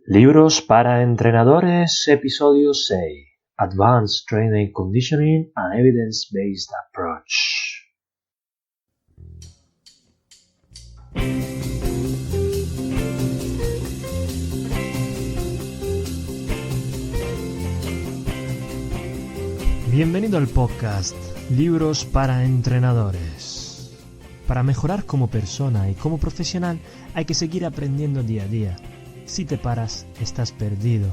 Libros para entrenadores, episodio 6. Advanced Training Conditioning and Evidence-Based Approach. Bienvenido al podcast Libros para entrenadores. Para mejorar como persona y como profesional hay que seguir aprendiendo día a día. Si te paras, estás perdido.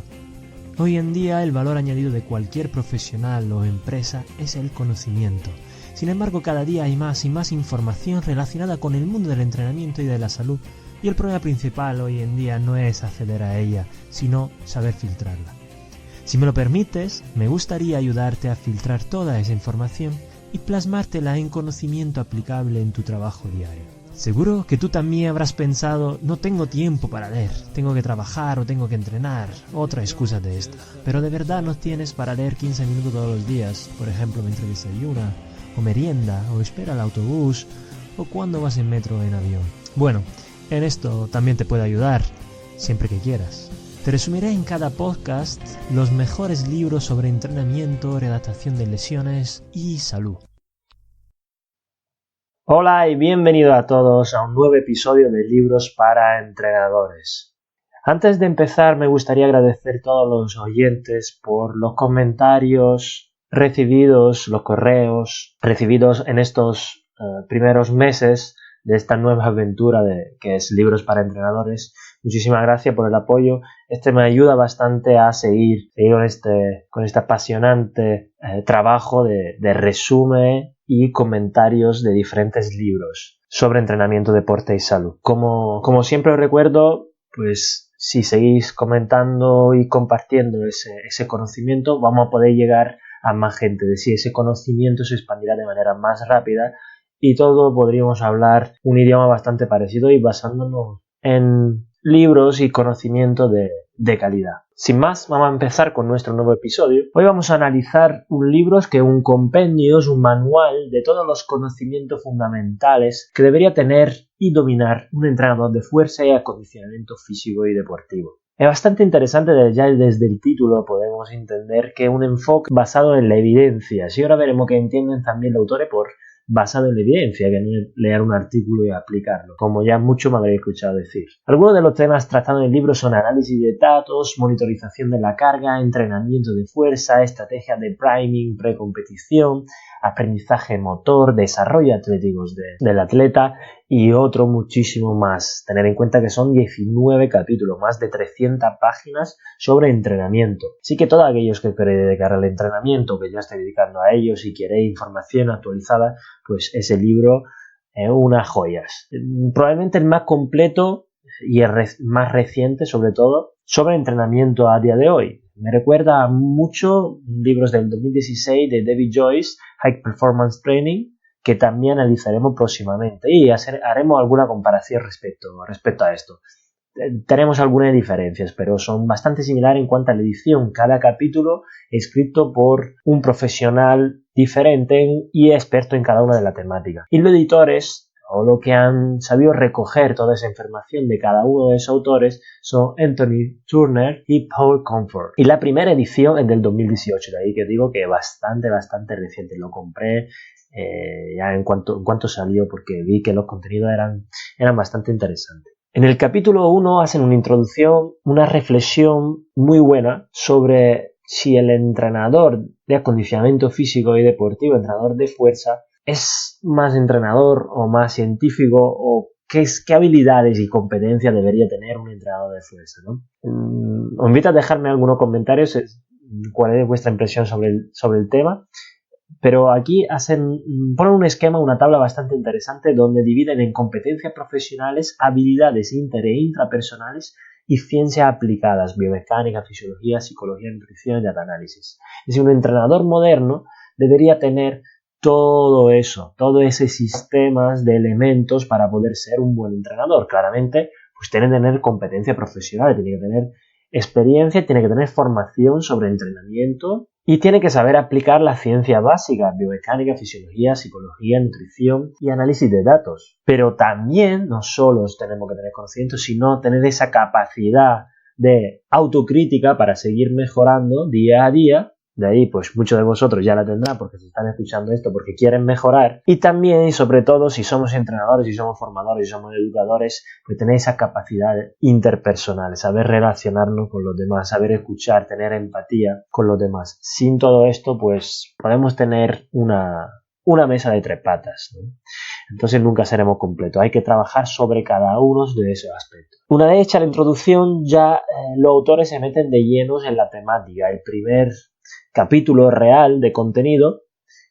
Hoy en día el valor añadido de cualquier profesional o empresa es el conocimiento. Sin embargo, cada día hay más y más información relacionada con el mundo del entrenamiento y de la salud. Y el problema principal hoy en día no es acceder a ella, sino saber filtrarla. Si me lo permites, me gustaría ayudarte a filtrar toda esa información y plasmártela en conocimiento aplicable en tu trabajo diario. Seguro que tú también habrás pensado, no tengo tiempo para leer, tengo que trabajar o tengo que entrenar, otra excusa de esta. Pero de verdad no tienes para leer 15 minutos todos los días, por ejemplo mientras desayuna, o merienda, o espera el autobús, o cuando vas en metro o en avión. Bueno, en esto también te puedo ayudar, siempre que quieras. Te resumiré en cada podcast los mejores libros sobre entrenamiento, redactación de lesiones y salud. Hola y bienvenido a todos a un nuevo episodio de Libros para entrenadores. Antes de empezar me gustaría agradecer a todos los oyentes por los comentarios recibidos, los correos recibidos en estos primeros meses de esta nueva aventura que es Libros para entrenadores. Muchísimas gracias por el apoyo. Me ayuda bastante a seguir con este apasionante trabajo de resumen y comentarios de diferentes libros sobre entrenamiento, deporte y salud. Como siempre os recuerdo, pues si seguís comentando y compartiendo ese conocimiento, vamos a poder llegar a más gente. Ese conocimiento se expandirá de manera más rápida y todos podríamos hablar un idioma bastante parecido y basándonos en libros y conocimiento de calidad. Sin más, vamos a empezar con nuestro nuevo episodio. Hoy vamos a analizar un libro que es un compendio, es un manual de todos los conocimientos fundamentales que debería tener y dominar un entrenador de fuerza y acondicionamiento físico y deportivo. Es bastante interesante, ya desde el título podemos entender que es un enfoque basado en la evidencia. Y ahora veremos que entienden también los autores por basado en la evidencia, que no es leer un artículo y aplicarlo, como ya mucho me habréis escuchado decir. Algunos de los temas tratados en el libro son análisis de datos, monitorización de la carga, entrenamiento de fuerza, estrategia de priming, precompetición, aprendizaje motor, desarrollo atlético del atleta y otro muchísimo más. Tener en cuenta que son 19 capítulos, más de 300 páginas sobre entrenamiento. Así que todos aquellos que queréis dedicar al entrenamiento, que ya estáis dedicando a ello, si queréis información actualizada, pues ese libro es unas joyas. Probablemente el más completo y el más reciente, sobre todo, sobre entrenamiento a día de hoy. Me recuerda mucho libros del 2016 de David Joyce, High Performance Training, que también analizaremos próximamente y haremos alguna comparación respecto a esto. Tenemos algunas diferencias, pero son bastante similares en cuanto a la edición. Cada capítulo escrito por un profesional diferente y experto en cada una de las temáticas. Y los editores, o lo que han sabido recoger toda esa información de cada uno de esos autores, son Anthony Turner y Paul Comfort. Y la primera edición es del 2018, de ahí que digo que bastante reciente. Lo compré ya en cuanto salió, porque vi que los contenidos eran bastante interesantes. En el capítulo 1 hacen una introducción, una reflexión muy buena sobre si el entrenador de acondicionamiento físico y deportivo, entrenador de fuerza, es más entrenador o más científico, o qué habilidades y competencias debería tener un entrenador de fuerza, ¿no? Os invito a dejarme algunos comentarios cuál es vuestra impresión sobre el tema. Pero aquí ponen un esquema, una tabla bastante interesante donde dividen en competencias profesionales, habilidades inter e intrapersonales y ciencias aplicadas, biomecánica, fisiología, psicología, nutrición y data análisis. Es decir, un entrenador moderno debería tener todo eso, todos esos sistemas de elementos para poder ser un buen entrenador. Claramente, pues tiene que tener competencia profesional, tiene que tener experiencia, tiene que tener formación sobre entrenamiento y tiene que saber aplicar la ciencia básica, biomecánica, fisiología, psicología, nutrición y análisis de datos. Pero también no solo tenemos que tener conocimiento, sino tener esa capacidad de autocrítica para seguir mejorando día a día. De ahí, pues muchos de vosotros ya la tendrán porque se están escuchando esto porque quieren mejorar. Y también, y sobre todo, si somos entrenadores, si somos formadores, si somos educadores, pues tener esa capacidad interpersonal, saber relacionarnos con los demás, saber escuchar, tener empatía con los demás. Sin todo esto, pues podemos tener una mesa de tres patas, ¿no? Entonces nunca seremos completos. Hay que trabajar sobre cada uno de esos aspectos. Una vez hecha la introducción, ya los autores se meten de llenos en la temática. El primer capítulo real de contenido,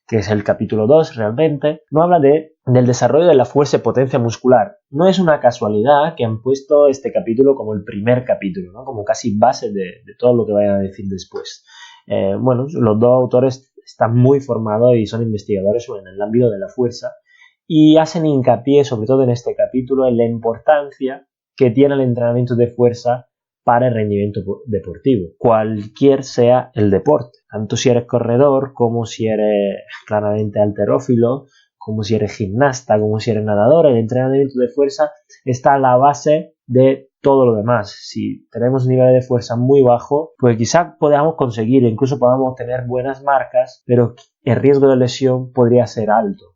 que es el capítulo 2 realmente, no habla del desarrollo de la fuerza y potencia muscular. No es una casualidad que han puesto este capítulo como el primer capítulo, ¿no? Como casi base de todo lo que vayan a decir después. Bueno, los dos autores están muy formados y son investigadores en el ámbito de la fuerza y hacen hincapié, sobre todo en este capítulo, en la importancia que tiene el entrenamiento de fuerza para el rendimiento deportivo, cualquier sea el deporte, tanto si eres corredor, como si eres claramente halterófilo, como si eres gimnasta, como si eres nadador. El entrenamiento de fuerza está a la base de todo lo demás. Si tenemos un nivel de fuerza muy bajo, pues quizá podamos conseguir, incluso podamos tener buenas marcas, pero el riesgo de lesión podría ser alto.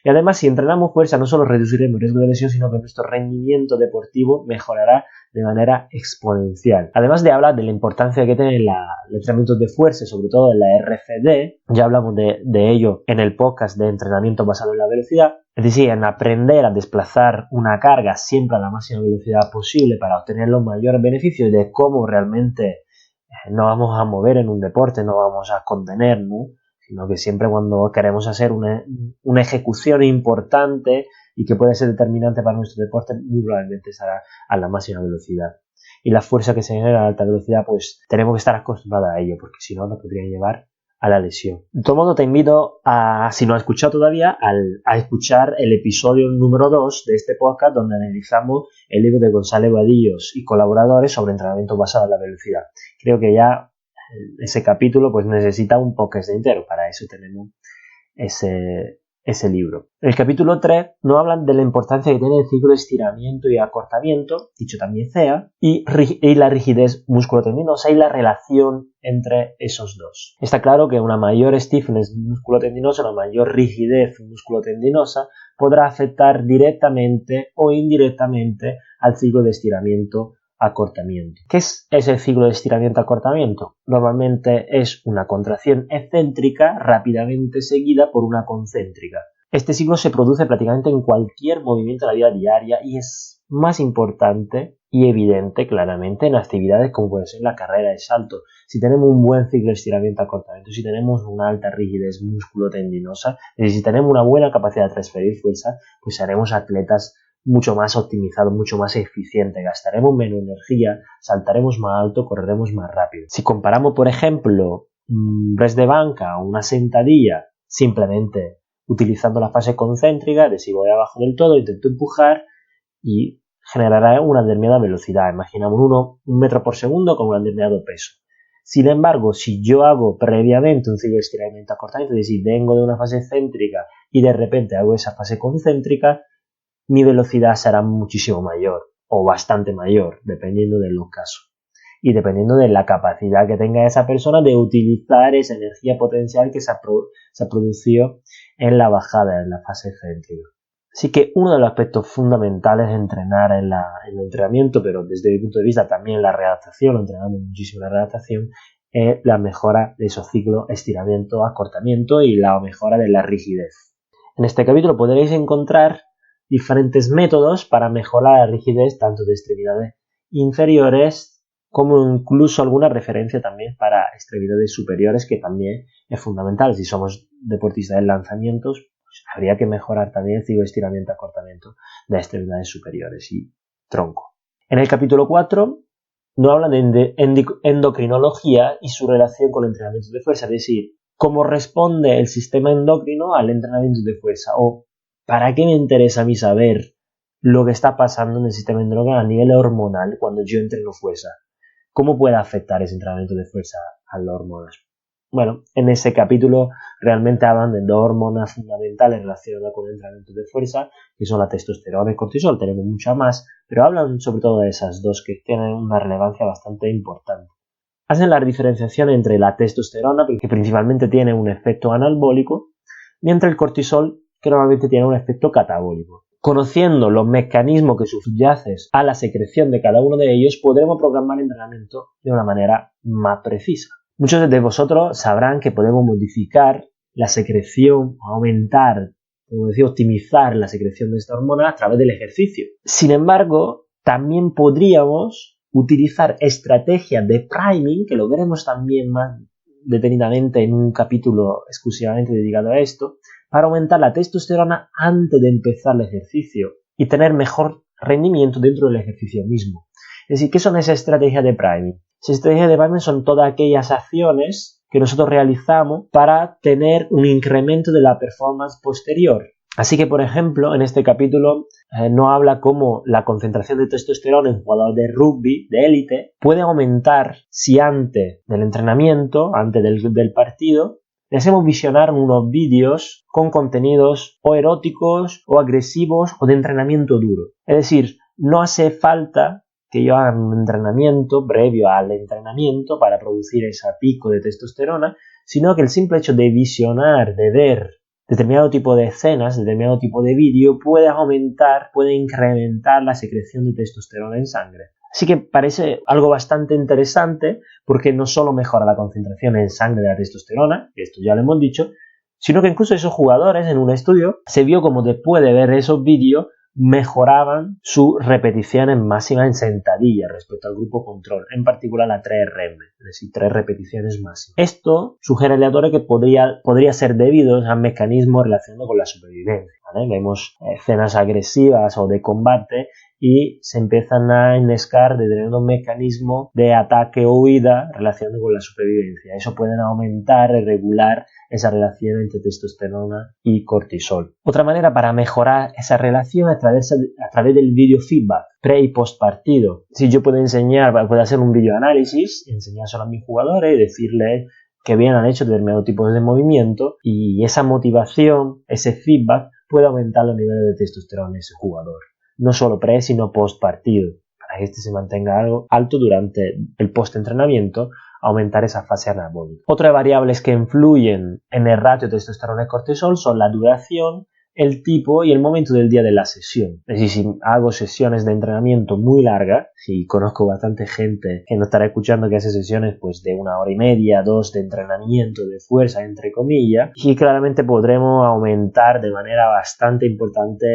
Y además, si entrenamos fuerza, no solo reduciremos el riesgo de lesión, sino que nuestro rendimiento deportivo mejorará de manera exponencial. Además de hablar de la importancia que tiene el entrenamiento de fuerza, sobre todo en la RFD, ya hablamos de ello en el podcast de entrenamiento basado en la velocidad, es decir, en aprender a desplazar una carga siempre a la máxima velocidad posible para obtener los mayores beneficios de cómo realmente nos vamos a mover en un deporte, no vamos a contenernos, sino que siempre cuando queremos hacer una ejecución importante y que puede ser determinante para nuestro deporte, muy probablemente estará a la máxima velocidad. Y la fuerza que se genera a alta velocidad, pues tenemos que estar acostumbrados a ello, porque si no, nos podría llevar a la lesión. De todo modo, te invito a, si no has escuchado todavía, a escuchar el episodio número 2 de este podcast, donde analizamos el libro de González Vadillos y colaboradores sobre entrenamiento basado en la velocidad. Creo que ya ese capítulo pues necesita un podcast entero, para eso tenemos ese libro. El capítulo 3 nos habla de la importancia que tiene el ciclo de estiramiento y acortamiento, dicho también CEA, y la rigidez musculotendinosa y la relación entre esos dos. Está claro que una mayor stiffness musculotendinosa, una mayor rigidez musculotendinosa podrá afectar directamente o indirectamente al ciclo de estiramiento-acortamiento. ¿Qué es ese ciclo de estiramiento-acortamiento? Normalmente es una contracción excéntrica rápidamente seguida por una concéntrica. Este ciclo se produce prácticamente en cualquier movimiento de la vida diaria y es más importante y evidente claramente en actividades como puede ser la carrera de salto. Si tenemos un buen ciclo de estiramiento-acortamiento, si tenemos una alta rigidez musculotendinosa, y si tenemos una buena capacidad de transferir fuerza, pues seremos atletas mucho más optimizado, mucho más eficiente, gastaremos menos energía, saltaremos más alto, correremos más rápido. Si comparamos, por ejemplo, un press de banca o una sentadilla simplemente utilizando la fase concéntrica, de si voy abajo del todo, intento empujar y generará una determinada velocidad. Imaginamos un metro por segundo con un determinado peso. Sin embargo, si yo hago previamente un ciclo de estiramiento-acortamiento, es decir, vengo de una fase céntrica y de repente hago esa fase concéntrica, mi velocidad será muchísimo mayor o bastante mayor, dependiendo de los casos. Y dependiendo de la capacidad que tenga esa persona de utilizar esa energía potencial que se ha producido en la bajada, en la fase céntrica. Así que uno de los aspectos fundamentales de entrenar en el entrenamiento, pero desde mi punto de vista también la readaptación, entrenando muchísimo la readaptación, es la mejora de esos ciclos estiramiento, acortamiento y la mejora de la rigidez. En este capítulo podréis encontrar diferentes métodos para mejorar la rigidez tanto de extremidades inferiores como incluso alguna referencia también para extremidades superiores, que también es fundamental. Si somos deportistas de lanzamientos, pues habría que mejorar también el ciclo de estiramiento-acortamiento de extremidades superiores y tronco. En el capítulo 4 nos hablan de endocrinología y su relación con el entrenamiento de fuerza, es decir, cómo responde el sistema endocrino al entrenamiento de fuerza, o ¿para qué me interesa a mí saber lo que está pasando en el sistema endocrino a nivel hormonal cuando yo entreno fuerza? ¿Cómo puede afectar ese entrenamiento de fuerza a las hormonas? Bueno, en ese capítulo realmente hablan de dos hormonas fundamentales relacionadas con el entrenamiento de fuerza, que son la testosterona y el cortisol. Tenemos muchas más, pero hablan sobre todo de esas dos que tienen una relevancia bastante importante. Hacen la diferenciación entre la testosterona, que principalmente tiene un efecto anabólico, mientras el cortisol, que normalmente tiene un efecto catabólico. Conociendo los mecanismos que subyacen a la secreción de cada uno de ellos, podremos programar el entrenamiento de una manera más precisa. Muchos de vosotros sabrán que podemos modificar la secreción, aumentar, como decía, optimizar la secreción de esta hormona a través del ejercicio. Sin embargo, también podríamos utilizar estrategias de priming, que lo veremos también más detenidamente en un capítulo exclusivamente dedicado a esto, para aumentar la testosterona antes de empezar el ejercicio y tener mejor rendimiento dentro del ejercicio mismo. Es decir, ¿qué son esas estrategias de priming? Esas estrategias de priming son todas aquellas acciones que nosotros realizamos para tener un incremento de la performance posterior. Así que, por ejemplo, en este capítulo no habla cómo la concentración de testosterona en jugadores de rugby, de élite, puede aumentar si antes del entrenamiento, antes del partido, les hacemos visionar unos vídeos con contenidos o eróticos o agresivos o de entrenamiento duro. Es decir, no hace falta que ellos hagan un entrenamiento previo al entrenamiento para producir ese pico de testosterona, sino que el simple hecho de visionar, de ver determinado tipo de escenas, determinado tipo de vídeo, puede aumentar, puede incrementar la secreción de testosterona en sangre. Así que parece algo bastante interesante porque no solo mejora la concentración en sangre de la testosterona, esto ya lo hemos dicho, sino que incluso esos jugadores en un estudio se vio como después de ver esos vídeos mejoraban sus repeticiones máximas en sentadilla respecto al grupo control, en particular la 3RM, es decir, 3 repeticiones máximas. Esto sugiere aleatorio que podría ser debido a mecanismos relacionados con la supervivencia, ¿vale? Vemos escenas agresivas o de combate y se empiezan a ennescar determinados mecanismos de ataque o huida relacionados con la supervivencia. Eso puede aumentar y regular esa relación entre testosterona y cortisol. Otra manera para mejorar esa relación es a través del video feedback, pre y post partido. Si yo puedo hacer un video análisis, enseñárselo a mis jugadores y decirles que bien han hecho determinados tipos de movimiento, y esa motivación, ese feedback, puede aumentar los niveles de testosterona en ese jugador. No solo pre, sino post partido, para que este se mantenga algo alto durante el post entrenamiento, aumentar esa fase anabólica. Otras variables que influyen en el ratio de testosterona y cortisol son la duración, el tipo y el momento del día de la sesión. Es decir, si hago sesiones de entrenamiento muy largas, si conozco bastante gente que no estará escuchando que hace sesiones pues de 1 hora y media, 2 de entrenamiento de fuerza, entre comillas, y claramente podremos aumentar de manera bastante importante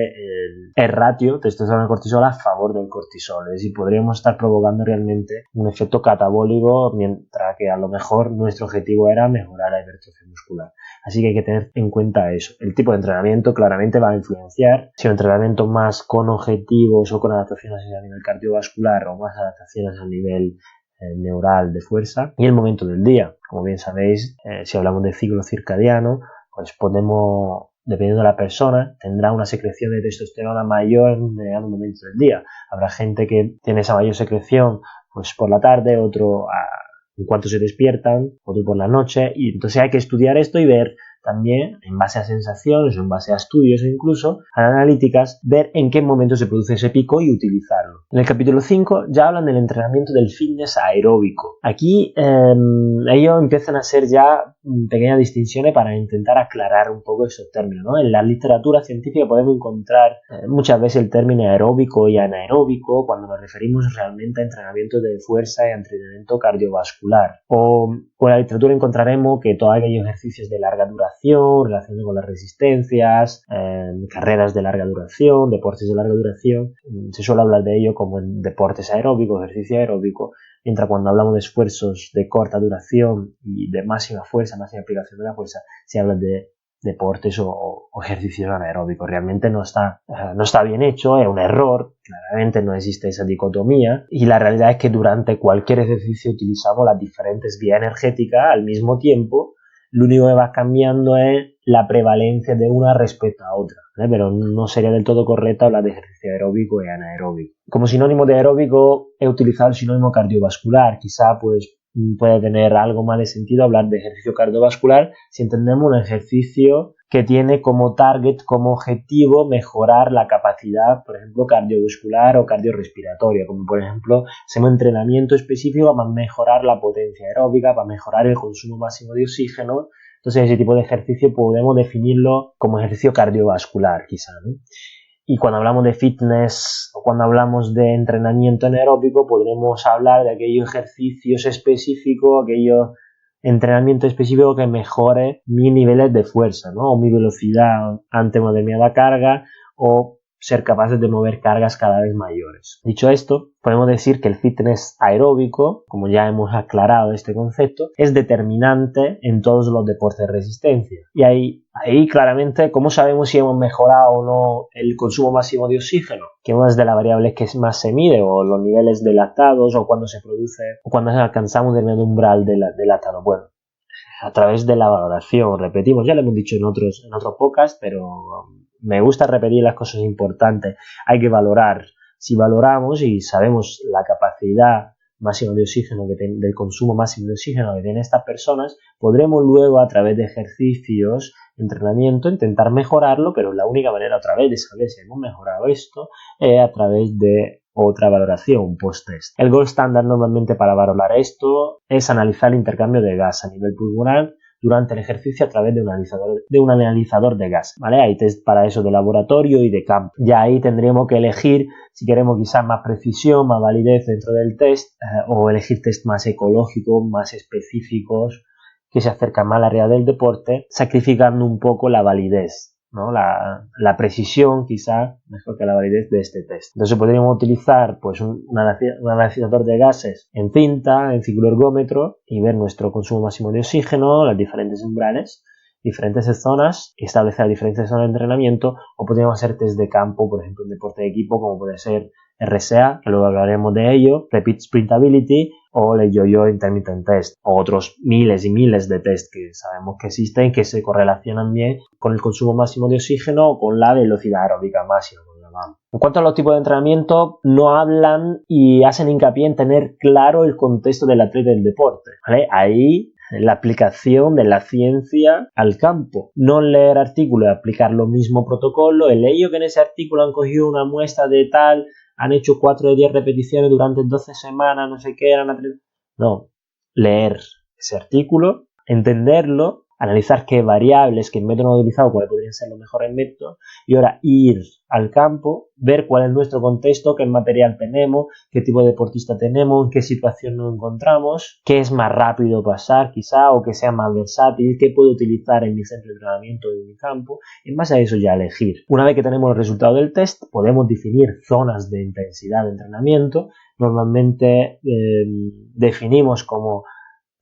el ratio testosterona-cortisol a favor del cortisol. Es decir, podríamos estar provocando realmente un efecto catabólico, mientras que a lo mejor nuestro objetivo era mejorar la hipertrofia muscular. Así que hay que tener en cuenta eso. El tipo de entrenamiento claramente va a influenciar. Si un entrenamiento más con objetivos o con adaptaciones a nivel cardiovascular o más adaptaciones a nivel neural de fuerza. Y el momento del día. Como bien sabéis, si hablamos de ciclo circadiano, pues podemos, dependiendo de la persona, tendrá una secreción de testosterona mayor en determinado momento del día. Habrá gente que tiene esa mayor secreción pues por la tarde, otro en cuanto se despiertan, otro por la noche, y entonces hay que estudiar esto y ver también, en base a sensaciones o en base a estudios incluso, a analíticas, ver en qué momento se produce ese pico y utilizarlo. En el capítulo 5 ya hablan del entrenamiento del fitness aeróbico. Aquí ellos empiezan a hacer ya pequeñas distinciones para intentar aclarar un poco esos términos, ¿no? En la literatura científica podemos encontrar muchas veces el término aeróbico y anaeróbico cuando nos referimos realmente a entrenamiento de fuerza y a entrenamiento cardiovascular. O en la literatura encontraremos que todos aquellos ejercicios de larga duración relacionados con las resistencias, carreras de larga duración, deportes de larga duración, se suele hablar de ello como en deportes aeróbicos, ejercicio aeróbico, mientras cuando hablamos de esfuerzos de corta duración y de máxima fuerza, máxima aplicación de la fuerza, se habla de deportes o ejercicios anaeróbicos. Realmente no está bien hecho, es un error, claramente no existe esa dicotomía, y la realidad es que durante cualquier ejercicio utilizamos las diferentes vías energéticas al mismo tiempo. Lo único que va cambiando es la prevalencia de una respecto a otra, ¿eh? Pero no sería del todo correcto hablar de ejercicio aeróbico y anaeróbico. Como sinónimo de aeróbico he utilizado el sinónimo cardiovascular, quizá pues puede tener algo más de sentido hablar de ejercicio cardiovascular si entendemos un ejercicio que tiene como target, como objetivo, mejorar la capacidad, por ejemplo, cardiovascular o cardiorrespiratoria, como por ejemplo, hacemos entrenamiento específico para mejorar la potencia aeróbica, para mejorar el consumo máximo de oxígeno. Entonces, ese tipo de ejercicio podemos definirlo como ejercicio cardiovascular, quizá, ¿no? Y cuando hablamos de fitness o cuando hablamos de entrenamiento anaeróbico, podremos hablar de aquellos ejercicios específicos, aquellos entrenamiento específico que mejore mis niveles de fuerza, ¿no? O mi velocidad ante una determinada carga, o ser capaces de mover cargas cada vez mayores. Dicho esto, podemos decir que el fitness aeróbico, como ya hemos aclarado este concepto, es determinante en todos los deportes de resistencia. Y ahí claramente, ¿cómo sabemos si hemos mejorado o no el consumo máximo de oxígeno? Que una de las variables que más se mide, o los niveles de lactados, o cuando se produce, o cuando alcanzamos determinado umbral de lactado. Bueno, a través de la valoración, repetimos, ya lo hemos dicho en otros podcasts, pero me gusta repetir las cosas importantes. Hay que valorar. Si valoramos y sabemos la capacidad máxima de oxígeno del consumo máximo de oxígeno que tienen estas personas, podremos luego a través de ejercicios, entrenamiento, intentar mejorarlo, pero la única manera otra vez de saber si hemos mejorado esto es a través de otra valoración post-test. El gold standard normalmente para valorar esto es analizar el intercambio de gas a nivel pulmonar durante el ejercicio a través de un analizador de gas, ¿vale? Hay test para eso de laboratorio y de campo. Ya ahí tendríamos que elegir si queremos quizás más precisión, más validez dentro del test, o elegir test más ecológicos, más específicos, que se acercan más a la realidad del deporte, sacrificando un poco la validez, ¿no? La precisión quizá mejor que la validez de este test. Entonces podríamos utilizar pues un analizador de gases en cinta, en cicloergómetro, y ver nuestro consumo máximo de oxígeno, las diferentes umbrales, diferentes zonas, y establecer diferentes zonas de entrenamiento, o podríamos hacer test de campo, por ejemplo en deporte de equipo, como puede ser RSA, que luego hablaremos de ello, Repeat Sprintability, o el Yo-Yo Intermittent Test, o otros miles y miles de test que sabemos que existen, que se correlacionan bien con el consumo máximo de oxígeno o con la velocidad aeróbica máxima. En cuanto a los tipos de entrenamiento, no hablan y hacen hincapié en tener claro el contexto del atleta del deporte, ¿vale? Ahí la aplicación de la ciencia al campo. No leer artículos y aplicar lo mismo protocolo. El ello que en ese artículo han cogido una muestra de tal, han hecho 4 de 10 repeticiones durante 12 semanas, no sé qué, no. Leer ese artículo, entenderlo, analizar qué variables, qué métodos han utilizado, cuáles podrían ser los mejores métodos, y ahora ir al campo, ver cuál es nuestro contexto, qué material tenemos, qué tipo de deportista tenemos, en qué situación nos encontramos, qué es más rápido pasar quizá, o que sea más versátil, qué puedo utilizar en mi centro de entrenamiento o en mi campo. En base a eso ya elegir. Una vez que tenemos el resultado del test, podemos definir zonas de intensidad de entrenamiento. Normalmente definimos como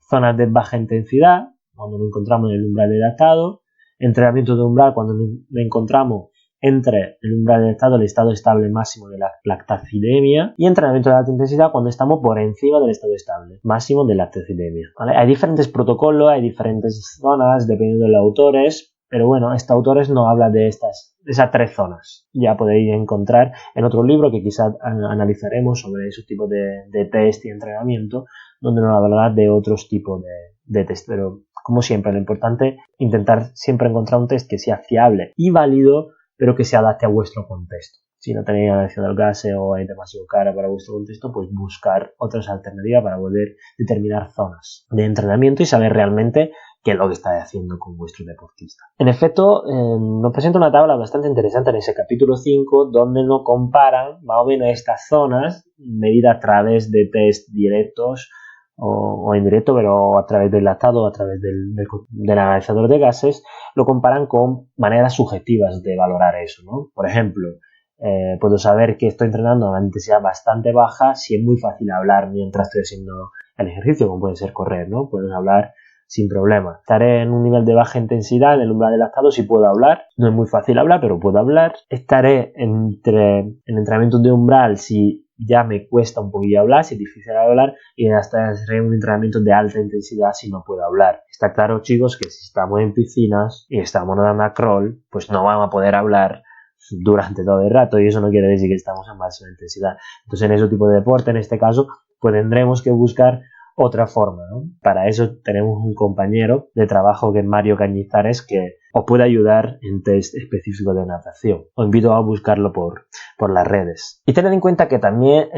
zonas de baja intensidad, cuando nos encontramos en el umbral de lactado, entrenamiento de umbral cuando nos encontramos entre el umbral de lactado y el estado estable máximo de la lactacidemia, y entrenamiento de alta intensidad cuando estamos por encima del estado estable máximo de lactacidemia, ¿vale? Hay diferentes protocolos, hay diferentes zonas dependiendo de los autores, pero bueno, este autor nos habla de esas 3 zonas. Ya podéis encontrar en otro libro que quizás analizaremos sobre esos tipos de test y entrenamiento, donde nos hablará de otros tipos de test, pero como siempre, lo importante es intentar siempre encontrar un test que sea fiable y válido, pero que se adapte a vuestro contexto. Si no tenéis analización del gas o es demasiado cara para vuestro contexto, pues buscar otras alternativas para poder determinar zonas de entrenamiento y saber realmente qué es lo que estáis haciendo con vuestro deportista. En efecto, nos presenta una tabla bastante interesante en ese capítulo 5, donde nos comparan más o menos estas zonas medidas a través de test directos o indirecto, pero a través del lactado o a través del analizador de gases, lo comparan con maneras subjetivas de valorar eso, ¿no? Por ejemplo, puedo saber que estoy entrenando a una intensidad bastante baja si es muy fácil hablar mientras estoy haciendo el ejercicio, como puede ser correr, ¿no? Puedes hablar sin problema. Estaré en un nivel de baja intensidad en el umbral de lactado si puedo hablar. No es muy fácil hablar, pero puedo hablar. Estaré en entrenamientos de umbral si ya me cuesta un poquillo hablar, si es difícil hablar, y hasta estaré en un entrenamiento de alta intensidad si no puedo hablar. Está claro, chicos, que si estamos en piscinas y estamos nadando a crawl, pues no vamos a poder hablar durante todo el rato, y eso no quiere decir que estamos en máxima intensidad. Entonces, en ese tipo de deporte, en este caso, pues tendremos que buscar otra forma, ¿no? Para eso tenemos un compañero de trabajo que es Mario Cañizares, que os puede ayudar en test específicos de natación. Os invito a buscarlo por las redes. Y tened en cuenta que también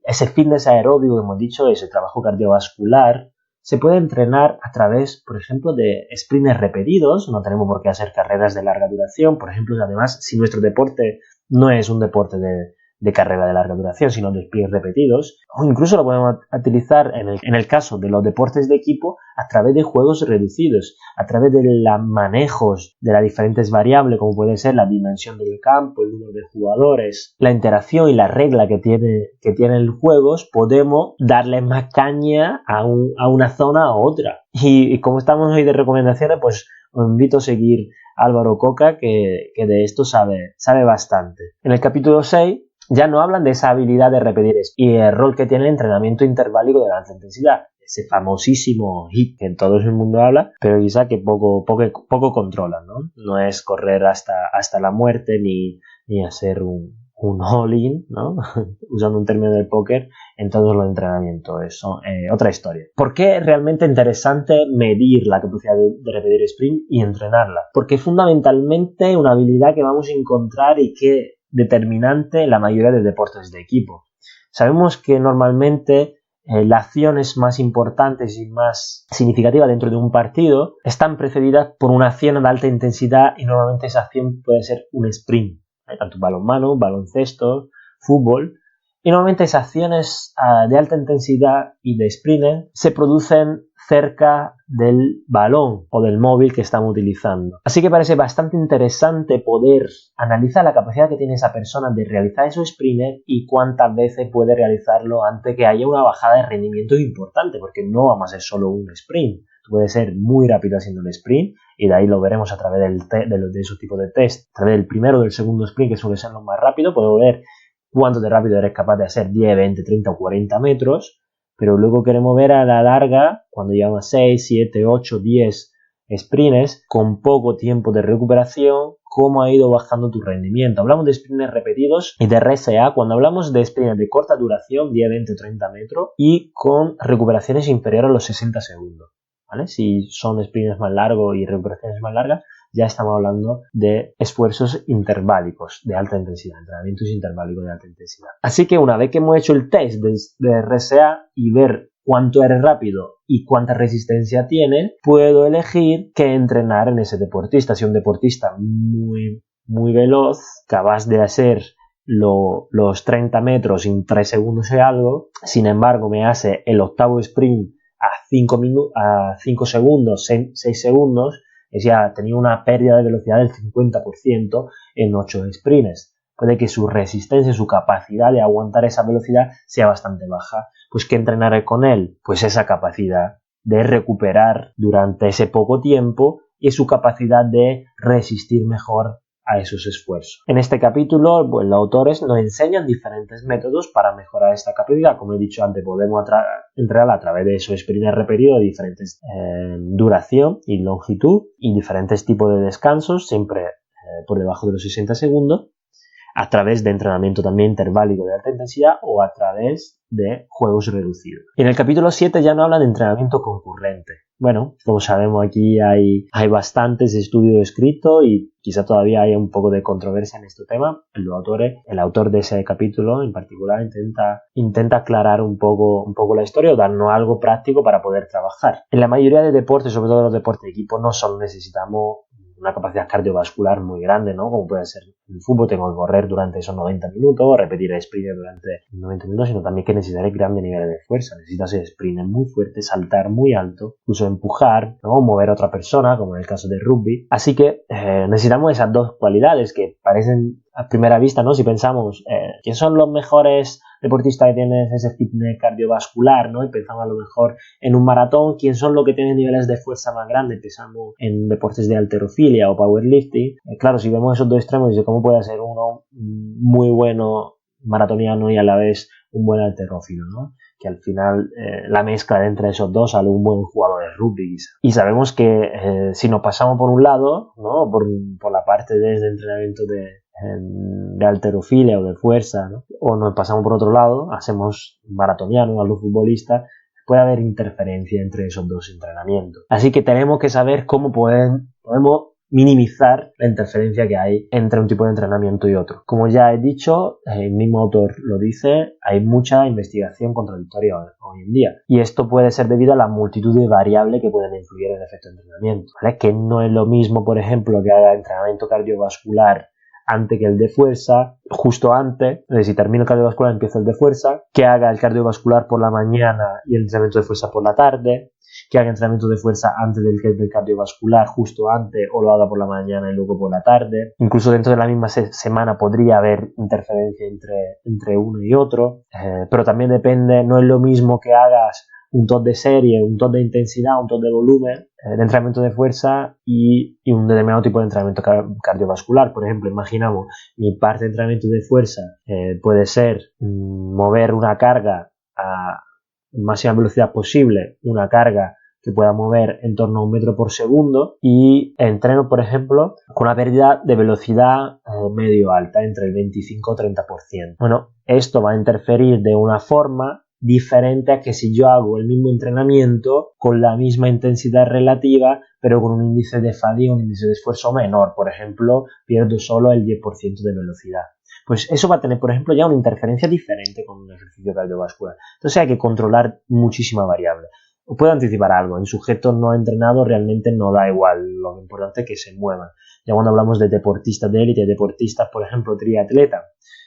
ese fitness aeróbico que hemos dicho, ese trabajo cardiovascular, se puede entrenar a través, por ejemplo, de sprints repetidos. No tenemos por qué hacer carreras de larga duración. Por ejemplo, además, si nuestro deporte no es un deporte de carrera de larga duración, sino de sprints repetidos, o incluso lo podemos utilizar en el caso de los deportes de equipo a través de juegos reducidos, a través de los manejos de las diferentes variables, como puede ser la dimensión del campo, el número de jugadores, la interacción y la regla que tiene el juego. Podemos darle más caña a una zona a otra. Y como estamos hoy de recomendaciones, pues os invito a seguir a Álvaro Coca, que de esto sabe bastante. En el capítulo 6 ya no hablan de esa habilidad de repetir y el rol que tiene el entrenamiento interválico de alta intensidad, ese famosísimo HIIT que en todo el mundo habla, pero quizá que poco controlan, ¿no? No es correr hasta la muerte ni hacer un all-in, ¿no? Usando un término del póker en todos los entrenamientos. Eso, otra historia. ¿Por qué es realmente interesante medir la capacidad de repetir sprint y entrenarla? Porque es fundamentalmente una habilidad que vamos a encontrar y que determinante en la mayoría de deportes de equipo. Sabemos que normalmente las acciones más importantes y más significativas dentro de un partido están precedidas por una acción de alta intensidad y normalmente esa acción puede ser un sprint. Hay tanto balonmano, baloncesto, fútbol. Y normalmente esas acciones de alta intensidad y de sprint se producen cerca del balón o del móvil que estamos utilizando. Así que parece bastante interesante poder analizar la capacidad que tiene esa persona de realizar esos sprints y cuántas veces puede realizarlo antes que haya una bajada de rendimiento importante, porque no vamos a hacer solo un sprint. Tú puedes ser muy rápido haciendo el sprint y de ahí lo veremos a través de esos tipos de test. A través del primero o del segundo sprint, que suele ser lo más rápido, puedo ver cuánto de rápido eres capaz de hacer 10, 20, 30 o 40 metros, pero luego queremos ver a la larga, cuando llevamos a 6, 7, 8, 10 sprints, con poco tiempo de recuperación, cómo ha ido bajando tu rendimiento. Hablamos de sprints repetidos y de RSA cuando hablamos de sprints de corta duración, 10, 20 o 30 metros, y con recuperaciones inferiores a los 60 segundos. ¿Vale? Si son sprints más largos y recuperaciones más largas, ya estamos hablando de esfuerzos interválicos de alta intensidad, entrenamientos interválicos de alta intensidad. Así que una vez que hemos hecho el test de RSA y ver cuánto eres rápido y cuánta resistencia tiene, puedo elegir qué entrenar en ese deportista. Si un deportista muy, muy veloz, capaz de hacer los 30 metros en 3 segundos y algo, sin embargo me hace el octavo sprint a 5 segundos, 6 segundos, es ya tenía una pérdida de velocidad del 50% en 8 sprints. Puede que su resistencia, su capacidad de aguantar esa velocidad sea bastante baja. Pues ¿qué entrenaré con él? Pues esa capacidad de recuperar durante ese poco tiempo y su capacidad de resistir mejor a esos esfuerzos. En este capítulo, pues, los autores nos enseñan diferentes métodos para mejorar esta capacidad. Como he dicho antes, podemos entrenarla a través de esos sprints repetidos de diferentes duración y longitud y diferentes tipos de descansos, siempre por debajo de los 60 segundos, a través de entrenamiento también interválico de alta intensidad o a través de juegos reducidos. Y en el capítulo 7 ya no habla de entrenamiento concurrente. Bueno, como sabemos, aquí hay bastantes estudios escritos y quizá todavía haya un poco de controversia en este tema. El autor de ese capítulo en particular intenta aclarar un poco la historia o darnos algo práctico para poder trabajar. En la mayoría de deportes, sobre todo los deportes de equipo, no solo necesitamos una capacidad cardiovascular muy grande, ¿no? Como puede ser en el fútbol, tengo que correr durante esos 90 minutos, repetir el sprint durante 90 minutos, sino también que necesitaré grandes niveles de fuerza. Necesito hacer sprint muy fuerte, saltar muy alto, incluso empujar, ¿no? Mover a otra persona, como en el caso de rugby. Así que necesitamos esas dos cualidades que parecen a primera vista, ¿no? Si pensamos, ¿quiénes son los mejores deportistas que tienen ese fitness cardiovascular, ¿no? Y pensamos a lo mejor en un maratón, ¿quiénes son los que tienen niveles de fuerza más grandes? Pensamos en deportes de halterofilia o powerlifting. Claro, si vemos esos dos extremos, dice, ¿cómo puede ser uno muy bueno maratoniano y a la vez un buen halterófilo, ¿no? Que al final la mezcla entre esos dos sale un buen jugador de rugby. Y sabemos que si nos pasamos por un lado, ¿no? por la parte de entrenamiento de halterofilia o de fuerza, ¿no? O nos pasamos por otro lado, hacemos maratonianos a los futbolistas, puede haber interferencia entre esos dos entrenamientos. Así que tenemos que saber cómo podemos minimizar la interferencia que hay entre un tipo de entrenamiento y otro. Como ya he dicho, el mismo autor lo dice, hay mucha investigación contradictoria hoy en día. Y esto puede ser debido a la multitud de variables que pueden influir en el efecto de entrenamiento, ¿vale? Que no es lo mismo, por ejemplo, que haga entrenamiento cardiovascular antes que el de fuerza, justo antes, es decir, si termino el cardiovascular empiezo el de fuerza, que haga el cardiovascular por la mañana y el entrenamiento de fuerza por la tarde, que haga entrenamiento de fuerza antes del cardiovascular, justo antes, o lo haga por la mañana y luego por la tarde. Incluso dentro de la misma semana podría haber interferencia entre uno y otro, pero también depende, no es lo mismo que hagas un top de serie, un top de intensidad, un top de volumen, de entrenamiento de fuerza y un determinado tipo de entrenamiento cardiovascular. Por ejemplo, imaginamos mi parte de entrenamiento de fuerza puede ser mover una carga a máxima velocidad posible, una carga que pueda mover en torno a 1 metro por segundo, y entreno, por ejemplo, con una pérdida de velocidad medio alta, entre el 25 y 30%. Bueno, esto va a interferir de una forma diferente a que si yo hago el mismo entrenamiento con la misma intensidad relativa, pero con un índice de fatiga, un índice de esfuerzo menor. Por ejemplo, pierdo solo el 10% de velocidad. Pues eso va a tener, por ejemplo, ya una interferencia diferente con un ejercicio cardiovascular. Entonces hay que controlar muchísimas variables. Os puedo anticipar algo, en sujetos no entrenados realmente no da igual, lo importante es que se muevan. Ya cuando hablamos de deportistas de élite, deportistas, por ejemplo, triatleta,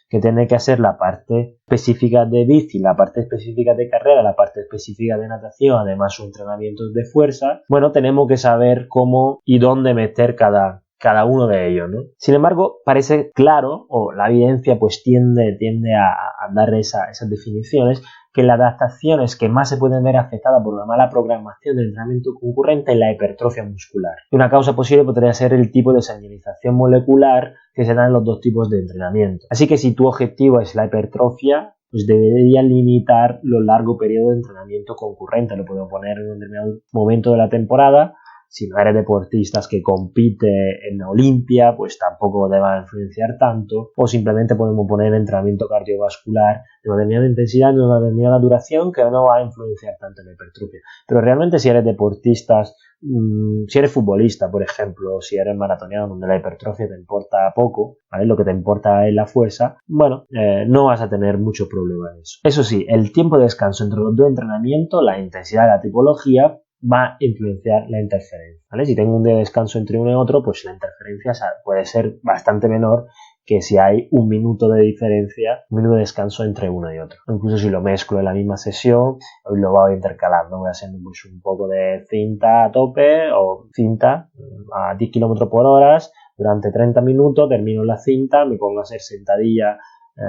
que tiene que hacer la parte específica de bici, la parte específica de carrera, la parte específica de natación, además sus entrenamientos de fuerza, bueno, tenemos que saber cómo y dónde meter cada uno de ellos, ¿no? Sin embargo, parece claro, o la evidencia pues tiende a dar esas definiciones, que las adaptaciones que más se pueden ver afectadas por una mala programación del entrenamiento concurrente es la hipertrofia muscular. Y una causa posible podría ser el tipo de señalización molecular que se da en los dos tipos de entrenamiento. Así que si tu objetivo es la hipertrofia, pues debería limitar los largos periodos de entrenamiento concurrente. Lo puedo poner en un determinado momento de la temporada. Si no eres deportista que compite en la Olimpia, pues tampoco te va a influenciar tanto. O simplemente podemos poner entrenamiento cardiovascular de una determinada intensidad, de una determinada duración, que no va a influenciar tanto en la hipertrofia. Pero realmente si eres deportista, si eres futbolista, por ejemplo, si eres maratoniano, donde la hipertrofia te importa poco, ¿vale? Lo que te importa es la fuerza, bueno, no vas a tener mucho problema en eso. Eso sí, el tiempo de descanso entre los dos entrenamientos, la intensidad y la tipología, va a influenciar la interferencia, ¿vale? Si tengo un día de descanso entre uno y otro, pues la interferencia puede ser bastante menor que si hay 1 minuto de diferencia, 1 minuto de descanso entre uno y otro. Incluso si lo mezclo en la misma sesión, lo voy intercalando, voy haciendo pues un poco de cinta a tope o cinta a 10 km por hora durante 30 minutos, termino la cinta, me pongo a hacer sentadilla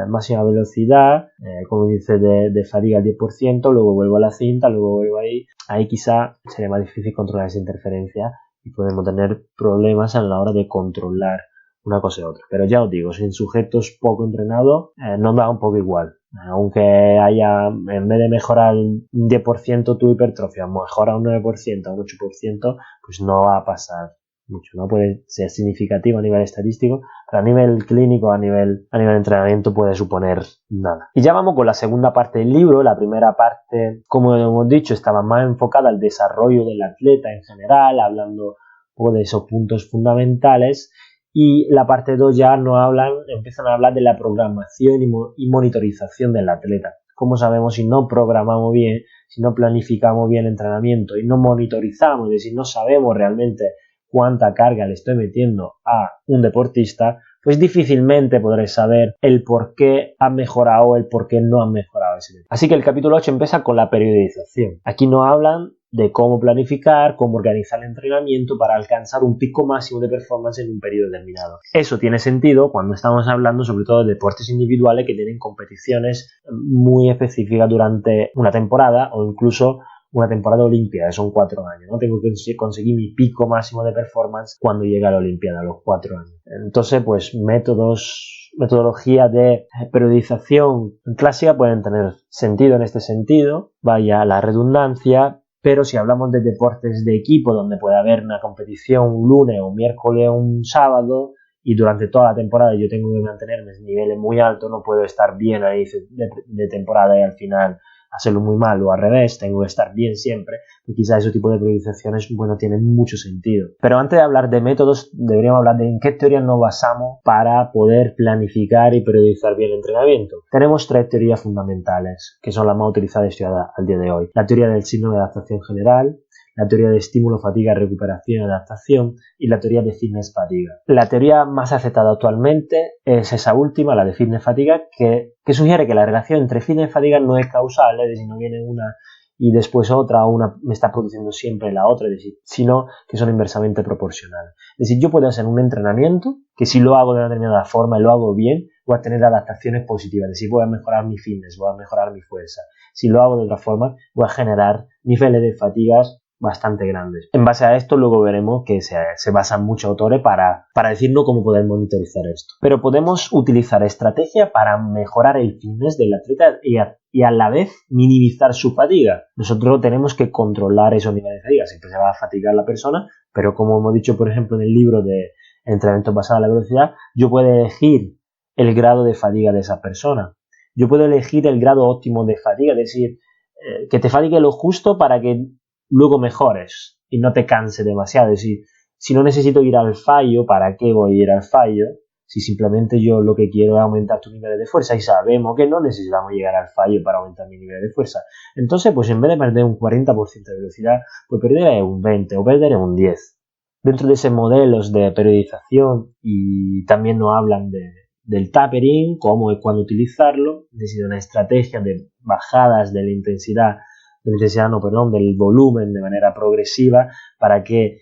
máxima velocidad, con índice de fatiga al 10%, luego vuelvo a la cinta, luego vuelvo ahí quizá sería más difícil controlar esa interferencia y podemos tener problemas a la hora de controlar una cosa y otra. Pero ya os digo, si en sujetos poco entrenados, nos da un poco igual. Aunque haya, en vez de mejorar un 10% tu hipertrofia, mejora un 9%, un 8%, pues no va a pasar mucho, ¿no? Puede ser significativo a nivel estadístico, pero a nivel clínico, a nivel de entrenamiento puede suponer nada. Y ya vamos con la segunda parte del libro. La primera parte, como hemos dicho, estaba más enfocada al desarrollo del atleta en general, hablando un poco de esos puntos fundamentales, y la parte 2 ya empiezan a hablar de la programación y monitorización del atleta. ¿Cómo sabemos si no programamos bien, si no planificamos bien el entrenamiento y no monitorizamos, es decir, no sabemos realmente cuánta carga le estoy metiendo a un deportista, pues difícilmente podré saber el por qué ha mejorado o el por qué no ha mejorado ese deportista. Así que el capítulo 8 empieza con la periodización. Aquí nos hablan de cómo planificar, cómo organizar el entrenamiento para alcanzar un pico máximo de performance en un periodo determinado. Eso tiene sentido cuando estamos hablando sobre todo de deportes individuales que tienen competiciones muy específicas durante una temporada o incluso una temporada olímpica, que son 4 años, ¿no? Tengo que conseguir mi pico máximo de performance cuando llegue a la Olimpiada, a los 4 años. Entonces, pues metodologías de periodización clásica pueden tener sentido en este sentido, vaya la redundancia, pero si hablamos de deportes de equipo donde puede haber una competición un lunes, un miércoles o un sábado, y durante toda la temporada yo tengo que mantenerme en niveles muy altos, no puedo estar bien a inicio de temporada y al final hacerlo muy mal o al revés, tengo que estar bien siempre, pues quizá ese tipo de periodizaciones, bueno, tienen mucho sentido. Pero antes de hablar de métodos, deberíamos hablar de en qué teorías nos basamos para poder planificar y periodizar bien el entrenamiento. Tenemos 3 teorías fundamentales, que son las más utilizadas y estudiadas al día de hoy. La teoría del síndrome de adaptación general, la teoría de estímulo, fatiga, recuperación y adaptación y la teoría de fitness-fatiga. La teoría más aceptada actualmente es esa última, la de fitness-fatiga, que sugiere que la relación entre fitness y fatiga no es causal, es decir, no viene una y después otra, o una me está produciendo siempre la otra, es decir, sino que son inversamente proporcionales. Es decir, yo puedo hacer un entrenamiento que si lo hago de una determinada forma y lo hago bien, voy a tener adaptaciones positivas, es decir, voy a mejorar mi fitness, voy a mejorar mi fuerza. Si lo hago de otra forma, voy a generar niveles de fatigas bastante grandes. En base a esto luego veremos que se basan muchos autores para decirnos cómo poder monitorizar esto. Pero podemos utilizar estrategias para mejorar el fitness del atleta y a la vez minimizar su fatiga. Nosotros tenemos que controlar esos niveles de fatiga. Siempre se va a fatigar la persona, pero como hemos dicho, por ejemplo, en el libro de entrenamiento basado en la velocidad, yo puedo elegir el grado de fatiga de esa persona. Yo puedo elegir el grado óptimo de fatiga, es decir, que te fatigue lo justo para que luego mejores y no te canse demasiado. Es decir, si no necesito ir al fallo, ¿para qué voy a ir al fallo? Si simplemente yo lo que quiero es aumentar tu nivel de fuerza y sabemos que no necesitamos llegar al fallo para aumentar mi nivel de fuerza. Entonces, pues en vez de perder un 40% de velocidad, pues perderé un 20 o perderé un 10. Dentro de esos modelos de periodización y también nos hablan del tapering, cómo y cuándo utilizarlo, es decir, una estrategia de bajadas de la intensidad del volumen de manera progresiva para que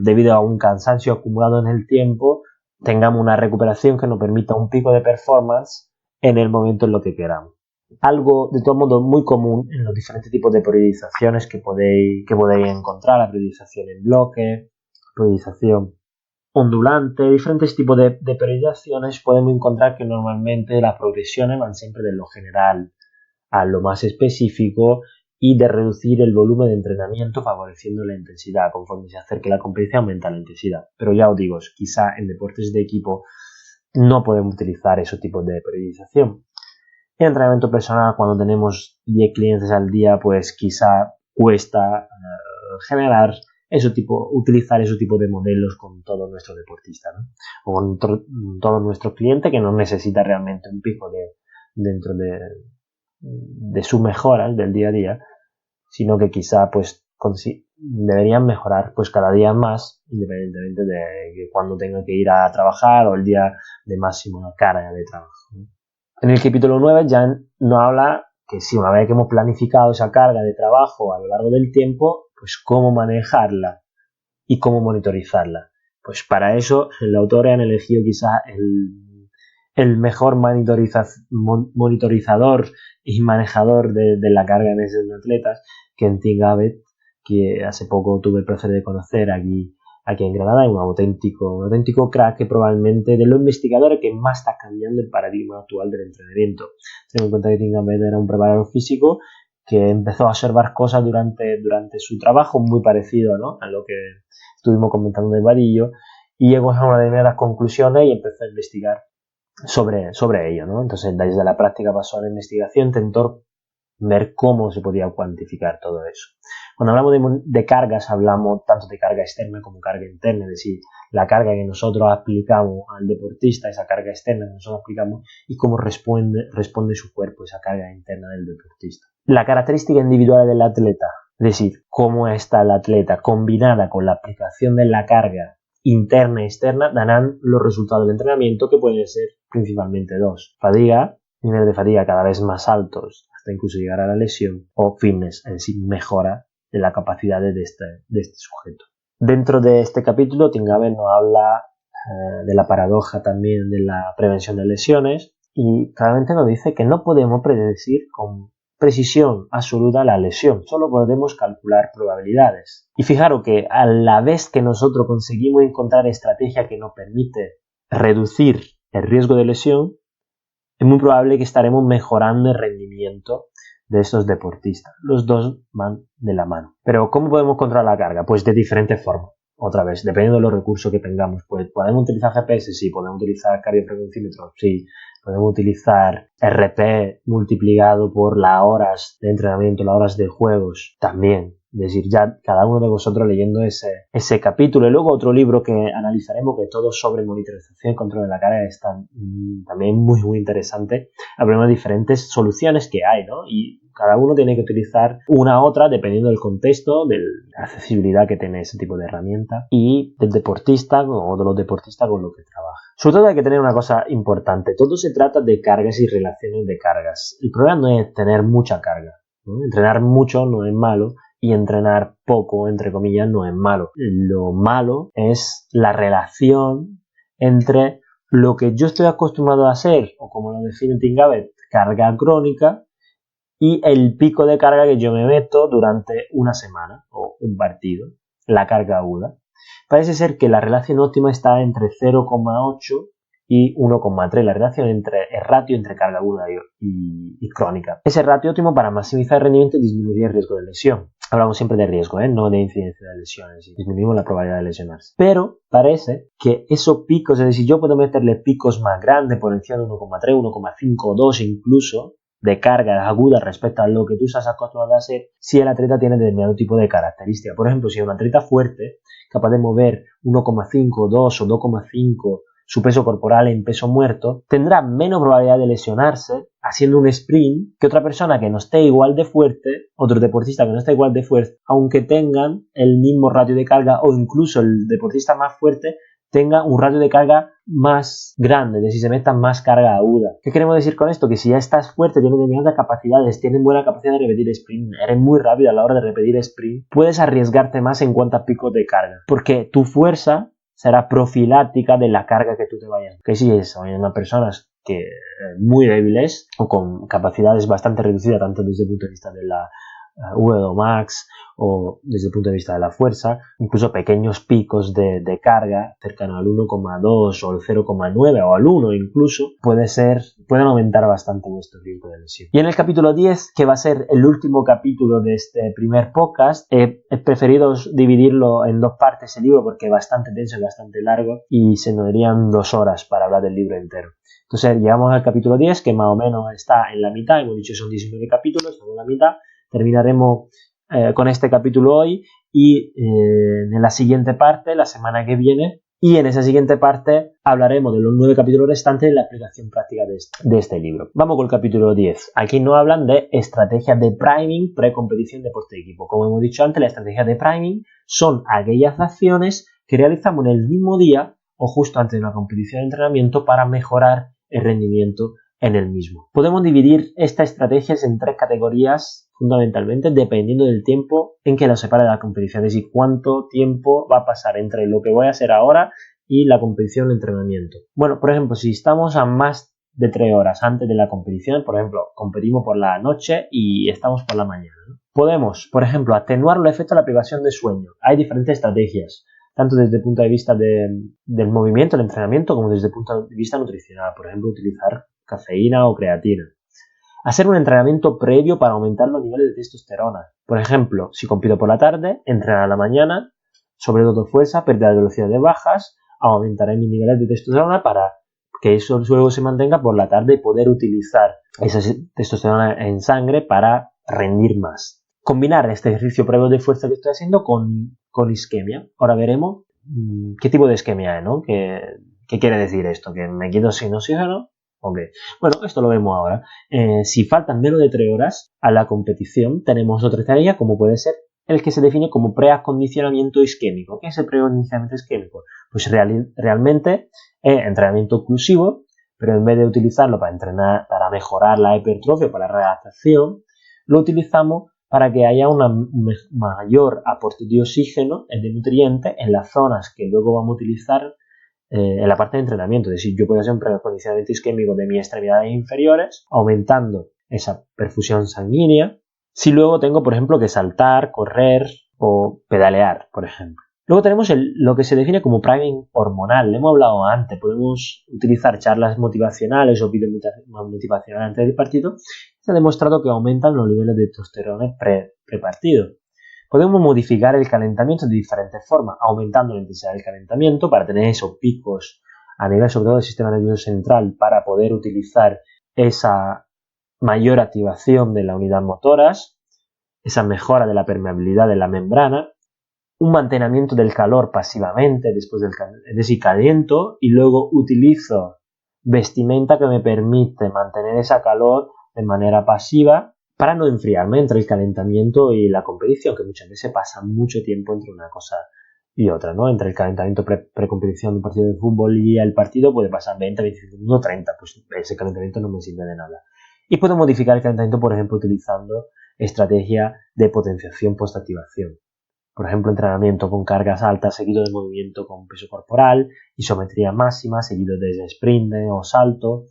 debido a un cansancio acumulado en el tiempo tengamos una recuperación que nos permita un pico de performance en el momento en lo que queramos. Algo de todo modo muy común en los diferentes tipos de periodizaciones que podéis encontrar, la periodización en bloque, periodización ondulante, diferentes tipos de periodizaciones, podemos encontrar que normalmente las progresiones van siempre de lo general a lo más específico y de reducir el volumen de entrenamiento favoreciendo la intensidad. Conforme se acerque la competición aumenta la intensidad. Pero ya os digo, quizá en deportes de equipo no podemos utilizar esos tipos de periodización. En entrenamiento personal, cuando tenemos 10 clientes al día, pues quizá cuesta utilizar ese tipo de modelos con todos nuestros deportistas, ¿no? O con todos nuestros clientes que no necesita realmente un pico dentro de sus mejoras del día a día, sino que quizá pues deberían mejorar pues cada día más, independientemente de que cuando tengan que ir a trabajar o el día de máxima carga de trabajo, ¿no? En el capítulo 9 ya nos habla que si una vez que hemos planificado esa carga de trabajo a lo largo del tiempo, pues cómo manejarla y cómo monitorizarla. Pues para eso los autores han elegido quizá el mejor monitorizador y manejador de la carga en esos atletas, que en Tim Gabbett, que hace poco tuve el placer de conocer aquí en Granada, es un auténtico crack, que probablemente de los investigadores que más está cambiando el paradigma actual del entrenamiento. Ten en cuenta que Tim Gabbett era un preparador físico que empezó a observar cosas durante su trabajo muy parecido, ¿no?, a lo que estuvimos comentando de Vadillo, y llegó a una de las conclusiones y empezó a investigar sobre ello, ¿no? Entonces, desde la práctica pasó a la investigación, intentó ver cómo se podía cuantificar todo eso. Cuando hablamos de cargas, hablamos tanto de carga externa como carga interna, es decir, la carga que nosotros aplicamos al deportista, esa carga externa que nosotros aplicamos, y cómo responde su cuerpo, esa carga interna del deportista. La característica individual del atleta, es decir, cómo está el atleta combinada con la aplicación de la carga interna y externa, darán los resultados del entrenamiento, que pueden ser principalmente 2. Fatiga, niveles de fatiga cada vez más altos hasta incluso llegar a la lesión, o fitness, es decir, mejora de la capacidad de este sujeto. Dentro de este capítulo, Tim Gabbett nos habla de la paradoja también de la prevención de lesiones, y claramente nos dice que no podemos predecir con precisión absoluta la lesión, solo podemos calcular probabilidades. Y fijaros que a la vez que nosotros conseguimos encontrar estrategia que nos permite reducir el riesgo de lesión, es muy probable que estaremos mejorando el rendimiento de estos deportistas. Los dos van de la mano. Pero ¿cómo podemos controlar la carga? Pues de diferentes formas. otra vez, dependiendo de los recursos que tengamos, pues podemos utilizar GPS, sí, podemos utilizar cardiofrecuencímetro, sí, podemos utilizar RP multiplicado por las horas de entrenamiento, las horas de juegos, también. Es decir, ya cada uno de vosotros leyendo ese capítulo. Y luego otro libro que analizaremos, que todo sobre monitorización y control de la carga, está también muy, muy interesante. Hablaremos de diferentes soluciones que hay, ¿no? Y cada uno tiene que utilizar una u otra dependiendo del contexto, de la accesibilidad que tiene ese tipo de herramienta y del deportista o de los deportistas con los que trabaja. Sobre todo hay que tener una cosa importante. Todo se trata de cargas y relaciones de cargas. El problema no es tener mucha carga, ¿no? Entrenar mucho no es malo. Y entrenar poco, entre comillas, no es malo. Lo malo es la relación entre lo que yo estoy acostumbrado a hacer, o como lo define Tim Gabbett, carga crónica, y el pico de carga que yo me meto durante una semana o un partido, la carga aguda. Parece ser que la relación óptima está entre 0,8 y 1,3, la relación entre el ratio entre carga aguda y crónica. Ese ratio óptimo para maximizar el rendimiento y disminuir el riesgo de lesión. Hablamos siempre de riesgo, no de incidencia de lesiones, y disminuimos la probabilidad de lesionarse. Pero parece que esos picos, es decir, yo puedo meterle picos más grandes por encima de 1,3, 1,5, 2 incluso, de carga aguda respecto a lo que tú estás acostumbrado a hacer si el atleta tiene determinado tipo de característica. Por ejemplo, si es un atleta fuerte, capaz de mover 1,5, 2 o 2,5 su peso corporal en peso muerto, tendrá menos probabilidad de lesionarse haciendo un sprint que otra persona que no esté igual de fuerte, otro deportista que no esté igual de fuerte, aunque tengan el mismo ratio de carga o incluso el deportista más fuerte tenga un ratio de carga más grande, es decir, se meta más carga aguda. ¿Qué queremos decir con esto? Que si ya estás fuerte, tienes determinadas capacidades, tienes buena capacidad de repetir sprint, eres muy rápido a la hora de repetir sprint, puedes arriesgarte más en cuanto a picos de carga, porque tu fuerza será profiláctica de la carga que tú te vayas. Que si es una persona que muy débiles o con capacidades bastante reducidas, tanto desde el punto de vista de la VO max o desde el punto de vista de la fuerza, incluso pequeños picos de carga cercano al 1,2 o al 0,9 o al 1 incluso pueden aumentar bastante nuestro riesgo de lesión. Y en el capítulo 10, que va a ser el último capítulo de este primer podcast, he preferido dividirlo en dos partes el libro porque es bastante denso y bastante largo y se nos darían 2 horas para hablar del libro entero. Entonces llegamos al capítulo 10, que más o menos está en la mitad, hemos dicho que son 19 capítulos, estamos en la mitad. Terminaremos con este capítulo hoy y en la siguiente parte, la semana que viene, y en esa siguiente parte hablaremos de los 9 capítulos restantes de la aplicación práctica de este libro. Vamos con el capítulo 10. Aquí nos hablan de estrategias de priming pre-competición deporte de equipo. Como hemos dicho antes, las estrategias de priming son aquellas acciones que realizamos en el mismo día o justo antes de una competición de entrenamiento para mejorar el rendimiento en el mismo. Podemos dividir estas estrategias en 3 categorías fundamentalmente dependiendo del tiempo en que lo separe de la competición, es decir, cuánto tiempo va a pasar entre lo que voy a hacer ahora y la competición de entrenamiento. Bueno, por ejemplo, si estamos a más de 3 horas antes de la competición, por ejemplo, competimos por la noche y estamos por la mañana, ¿no? Podemos, por ejemplo, atenuar los efectos de la privación de sueño. Hay diferentes estrategias, tanto desde el punto de vista del movimiento, el entrenamiento, como desde el punto de vista nutricional. Por ejemplo, utilizar cafeína o creatina. Hacer un entrenamiento previo para aumentar los niveles de testosterona. Por ejemplo, si compito por la tarde, entrenar a la mañana, sobre todo fuerza, pérdida de velocidades bajas, aumentaré mis niveles de testosterona para que eso luego se mantenga por la tarde y poder utilizar esa testosterona en sangre para rendir más. Combinar este ejercicio previo de fuerza que estoy haciendo con isquemia. Ahora veremos qué tipo de isquemia es, ¿no? ¿Qué quiere decir esto? ¿Que me quedo sin oxígeno? Okay. Bueno, esto lo vemos ahora. Si faltan menos de 3 horas a la competición, tenemos otra estrategia como puede ser el que se define como preacondicionamiento isquémico. ¿Qué es el preacondicionamiento isquémico? Pues realmente es entrenamiento oclusivo, pero en vez de utilizarlo para entrenar, para mejorar la hipertrofia, para la readaptación, lo utilizamos para que haya un mayor aporte de oxígeno, de nutrientes, en las zonas que luego vamos a utilizar en la parte de entrenamiento. Es decir, yo puedo hacer un preacondicionamiento isquémico de mis extremidades inferiores, aumentando esa perfusión sanguínea, si luego tengo, por ejemplo, que saltar, correr o pedalear, por ejemplo. Luego tenemos lo que se define como priming hormonal. Le hemos hablado antes. Podemos utilizar charlas motivacionales o vídeos motivacionales antes del partido. Se ha demostrado que aumentan los niveles de testosterona prepartido. Podemos modificar el calentamiento de diferentes formas, aumentando la intensidad del calentamiento para tener esos picos a nivel sobre todo del sistema nervioso central para poder utilizar esa mayor activación de las unidades motoras, esa mejora de la permeabilidad de la membrana, un mantenimiento del calor pasivamente después es decir, caliento y luego utilizo vestimenta que me permite mantener esa calor de manera pasiva para no enfriarme entre el calentamiento y la competición, que muchas veces pasa mucho tiempo entre una cosa y otra, ¿no? Entre el calentamiento precompetición de un partido de fútbol y el partido puede pasar 20, 25 minutos, 30, pues ese calentamiento no me sirve de nada. Y puedo modificar el calentamiento, por ejemplo, utilizando estrategia de potenciación postactivación. Por ejemplo, entrenamiento con cargas altas seguido de movimiento con peso corporal, isometría máxima seguido de sprint o salto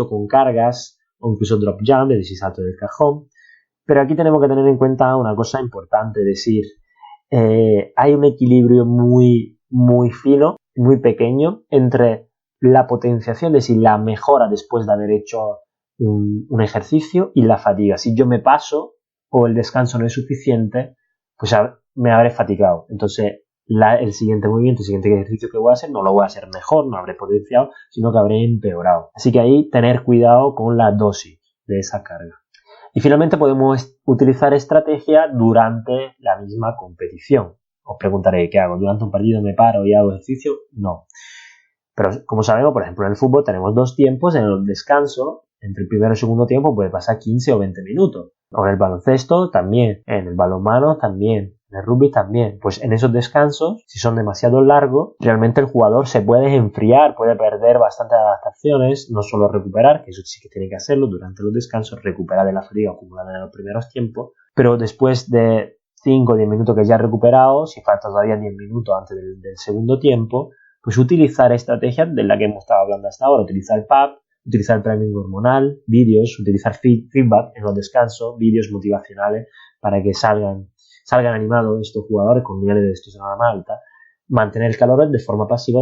con cargas o incluso drop jump, es decir, salto del cajón. Pero aquí tenemos que tener en cuenta una cosa importante, es decir, hay un equilibrio muy, muy fino, muy pequeño entre la potenciación, es decir, la mejora después de haber hecho un ejercicio y la fatiga. Si yo me paso o el descanso no es suficiente, pues me habré fatigado. Entonces, el siguiente movimiento, el siguiente ejercicio que voy a hacer, no lo voy a hacer mejor, no habré potenciado, sino que habré empeorado. Así que ahí tener cuidado con la dosis de esa carga. Y finalmente podemos utilizar estrategia durante la misma competición. Os preguntaré, ¿qué hago? ¿Durante un partido me paro y hago ejercicio? No. Pero como sabemos, por ejemplo, en el fútbol tenemos 2 tiempos, en el descanso, entre el primero y el segundo tiempo puede pasar 15 o 20 minutos. O en el baloncesto también, en el balonmano también, en el rugby también. Pues en esos descansos, si son demasiado largos, realmente el jugador se puede enfriar, puede perder bastantes adaptaciones, no solo recuperar, que eso sí que tiene que hacerlo durante los descansos, recuperar de la fatiga acumulada en los primeros tiempos, pero después de 5 o 10 minutos que ya ha recuperado, si falta todavía 10 minutos antes del segundo tiempo, pues utilizar estrategias de la que hemos estado hablando hasta ahora, utilizar el PAP, utilizar el priming hormonal, vídeos, utilizar feedback en los descansos, vídeos motivacionales para que salgan animados estos jugadores con niveles de testosterona más alta, mantener el calor de forma pasiva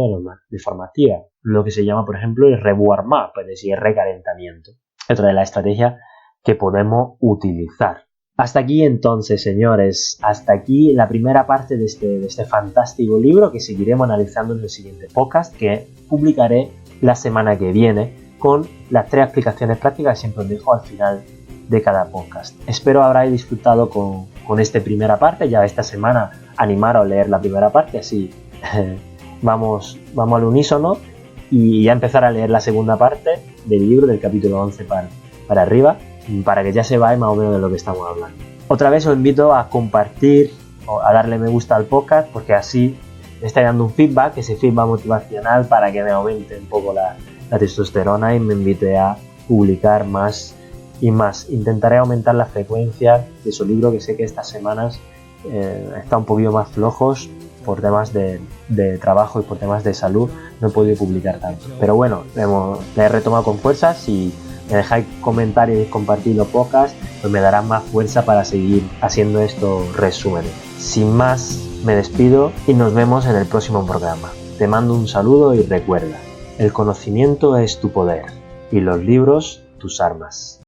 de forma activa, lo que se llama, por ejemplo, el rewarm up, es decir, el recalentamiento. Otra de las estrategias que podemos utilizar. Hasta aquí entonces, señores, hasta aquí la primera parte de este fantástico libro que seguiremos analizando en el siguiente podcast que publicaré la semana que viene, con las 3 explicaciones prácticas que siempre os dejo al final de cada podcast. Espero habráis disfrutado con esta primera parte. Ya esta semana animaros a leer la primera parte, así vamos al unísono y ya empezar a leer la segunda parte del libro, del capítulo 11 para arriba, para que ya sepáis más o menos de lo que estamos hablando. Otra vez os invito a compartir o a darle me gusta al podcast, porque así me estáis dando un feedback, ese feedback motivacional para que me aumente un poco la testosterona y me invite a publicar más y más. Intentaré aumentar la frecuencia de esos libros, que sé que estas semanas están un poquito más flojos por temas de trabajo y por temas de salud, no he podido publicar tanto. Pero bueno, le he retomado con fuerzas. Si me dejáis comentarios y compartir los podcasts, pues me dará más fuerza para seguir haciendo estos resúmenes. Sin más, me despido y nos vemos en el próximo programa. Te mando un saludo y recuerda, el conocimiento es tu poder y los libros tus armas.